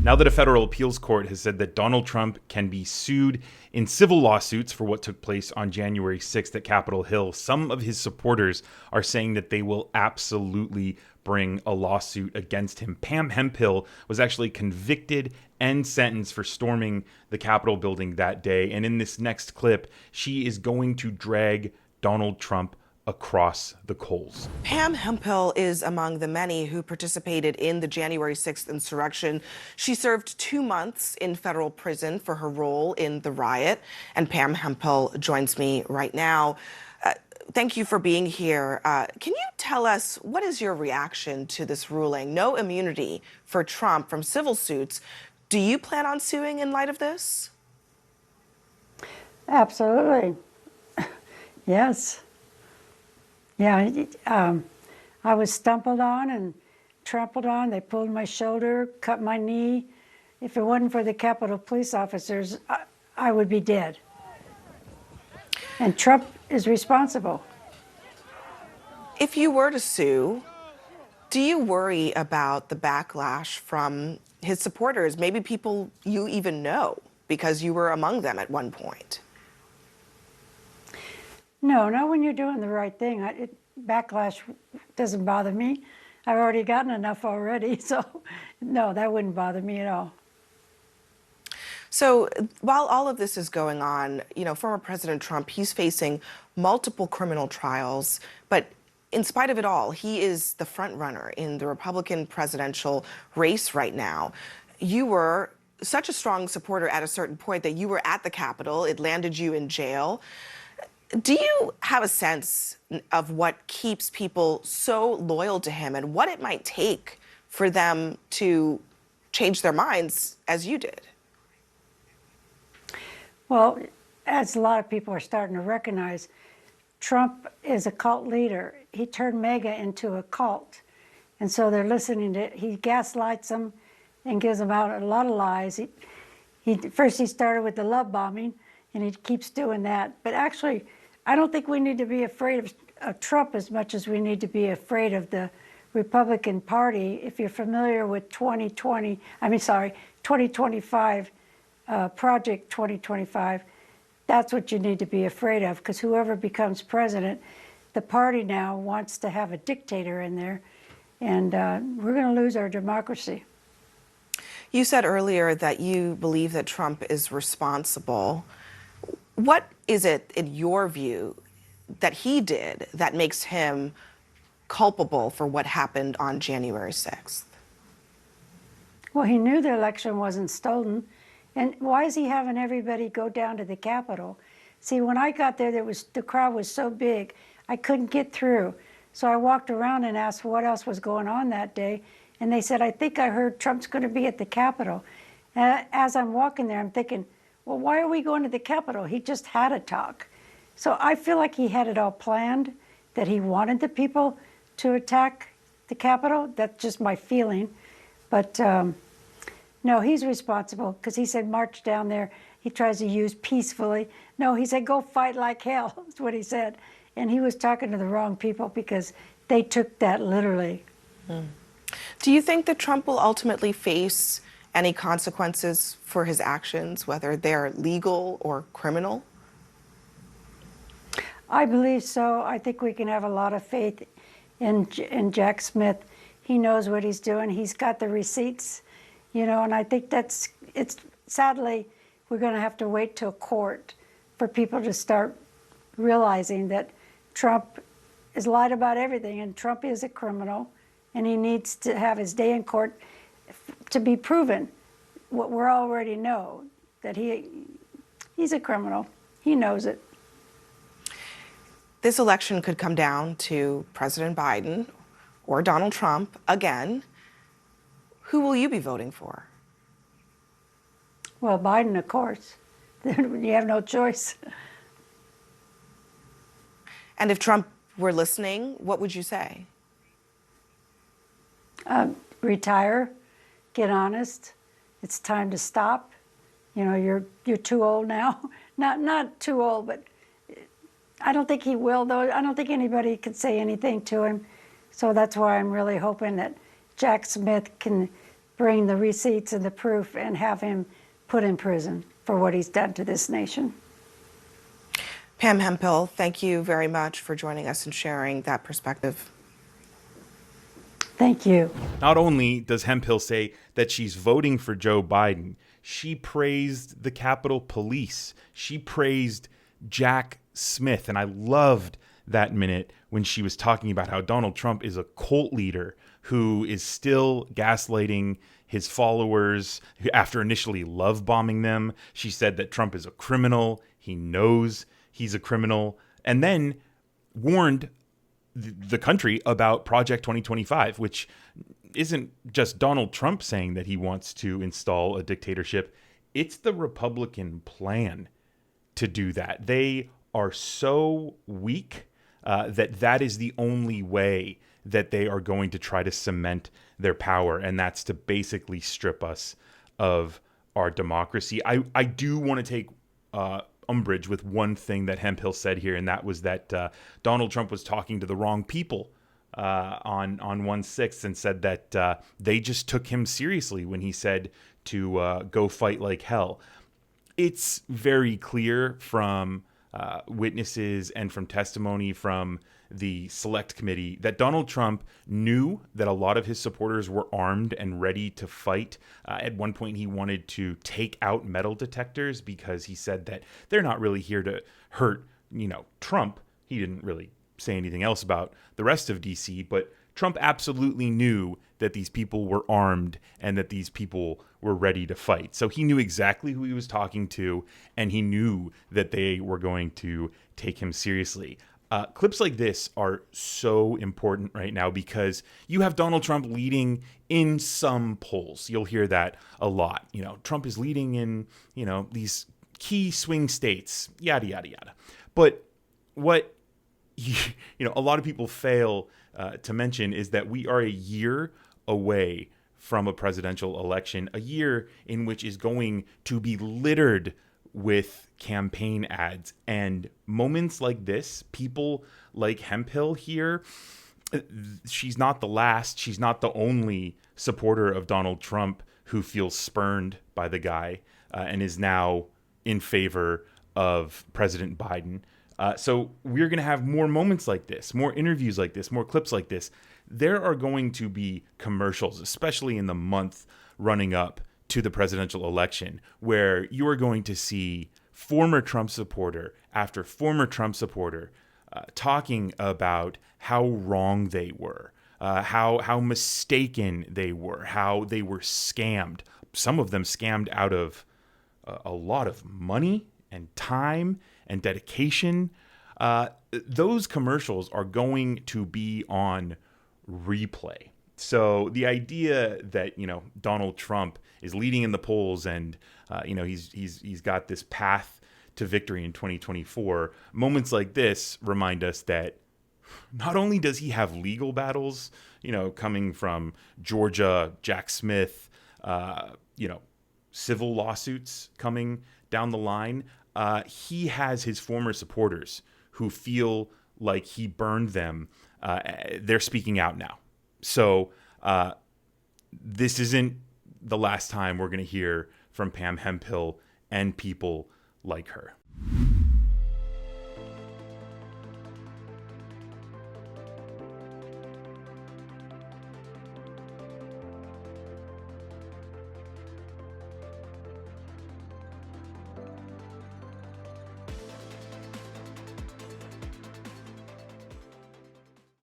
Now that a federal appeals court has said that Donald Trump can be sued in civil lawsuits for what took place on January 6th at Capitol Hill, some of his supporters are saying that they will absolutely bring a lawsuit against him. Pam Hemphill was actually convicted and sentenced for storming the Capitol building that day. And in this next clip, she is going to drag Donald Trump across the coals. Pam Hemphill is among the many who participated in the January 6th insurrection. She served 2 months in federal prison for her role in the riot. And Pam Hemphill joins me right now. Thank you for being here. Can you tell us, what is your reaction to this ruling? No immunity for Trump from civil suits. Do you plan on suing in light of this? Absolutely. Yes. Yeah, I was stumbled on and trampled on. They pulled my shoulder, cut my knee. If it wasn't for the Capitol police officers, I would be dead. And Trump is responsible. If you were to sue, do you worry about the backlash from his supporters, maybe people you even know, because you were among them at one point? No, not when you're doing the right thing. Backlash doesn't bother me. I've already gotten enough already, so no, that wouldn't bother me at all. So while all of this is going on, former President Trump, he's facing multiple criminal trials, but in spite of it all, he is the front runner in the Republican presidential race right now. You were such a strong supporter at a certain point that you were at the Capitol. It landed you in jail. Do you have a sense of what keeps people so loyal to him and what it might take for them to change their minds as you did? Well, as a lot of people are starting to recognize, Trump is a cult leader. He turned MAGA into a cult. And so they're listening to, he gaslights them and gives them out a lot of lies. First he started with the love bombing, and he keeps doing that. But actually, I don't think we need to be afraid of Trump as much as we need to be afraid of the Republican Party. If you're familiar with 2025, Project 2025, that's what you need to be afraid of, because whoever becomes president, the party now wants to have a dictator in there, and we're going to lose our democracy. You said earlier that you believe that Trump is responsible. What is it, in your view, that he did that makes him culpable for what happened on January 6th? Well, he knew the election wasn't stolen. And why is he having everybody go down to the Capitol? See, when I got there, the crowd was so big, I couldn't get through. So I walked around and asked what else was going on that day. And they said, I think I heard Trump's going to be at the Capitol. As I'm walking there, I'm thinking, well, why are we going to the Capitol? He just had a talk. So I feel like he had it all planned, that he wanted the people to attack the Capitol. That's just my feeling. But no, he's responsible, because he said march down there. He tries to use peacefully. No, he said go fight like hell. That's what he said. And he was talking to the wrong people, because they took that literally. Do you think that Trump will ultimately face any consequences for his actions, whether they're legal or criminal? I believe so. I think we can have a lot of faith in Jack Smith. He knows what he's doing. He's got the receipts, and I think sadly, we're going to have to wait till court for people to start realizing that Trump has lied about everything, and Trump is a criminal, and he needs to have his day in court to be proven. What we already know, that he's a criminal. He knows it. This election could come down to President Biden or Donald Trump again. Who will you be voting for? Well, Biden, of course. You have no choice. And if Trump were listening, what would you say? Retire, get honest. It's time to stop. You're too old now. Not too old, but I don't think he will, though. I don't think anybody can say anything to him. So that's why I'm really hoping that Jack Smith can bring the receipts and the proof and have him put in prison for what he's done to this nation. Pam Hemphill, thank you very much for joining us and sharing that perspective. Thank you. Not only does Hemphill say that she's voting for Joe Biden, she praised the Capitol Police. She praised Jack Smith. And I loved that minute when she was talking about how Donald Trump is a cult leader who is still gaslighting his followers after initially love bombing them. She said that Trump is a criminal. He knows he's a criminal. And then warned the country about Project 2025, which isn't just Donald Trump saying that he wants to install a dictatorship. It's the Republican plan to do that. They are so weak that is the only way that they are going to try to cement their power, and that's to basically strip us of our democracy. I do want to take umbrage with one thing that Hemphill said here, and that was that Donald Trump was talking to the wrong people on 1/6 and said that they just took him seriously when he said to go fight like hell. It's very clear from witnesses and from testimony from the select committee that Donald Trump knew that a lot of his supporters were armed and ready to fight. At one point, he wanted to take out metal detectors because he said that they're not really here to hurt, Trump. He didn't really say anything else about the rest of DC, but Trump absolutely knew that these people were armed and that these people were ready to fight. So he knew exactly who he was talking to, and he knew that they were going to take him seriously. Clips like this are so important right now because you have Donald Trump leading in some polls. You'll hear that a lot. Trump is leading in, these key swing states, yada, yada, yada. But what, a lot of people fail to mention is that we are a year away from a presidential election, a year in which is going to be littered with campaign ads. And moments like this, people like Hemphill here, she's not the last, she's not the only supporter of Donald Trump who feels spurned by the guy and is now in favor of President Biden. So we're going to have more moments like this, more interviews like this, more clips like this. There are going to be commercials, especially in the month running up to the presidential election, where you are going to see former Trump supporter after former Trump supporter talking about how wrong they were, how mistaken they were, how they were scammed. Some of them scammed out of a lot of money and time and dedication. Those commercials are going to be on replay. So the idea that, Donald Trump is leading in the polls and, he's got this path to victory in 2024, moments like this remind us that not only does he have legal battles, coming from Georgia, Jack Smith, civil lawsuits coming down the line, he has his former supporters who feel like he burned them. They're speaking out now. So this isn't the last time we're going to hear from Pam Hemphill and people like her.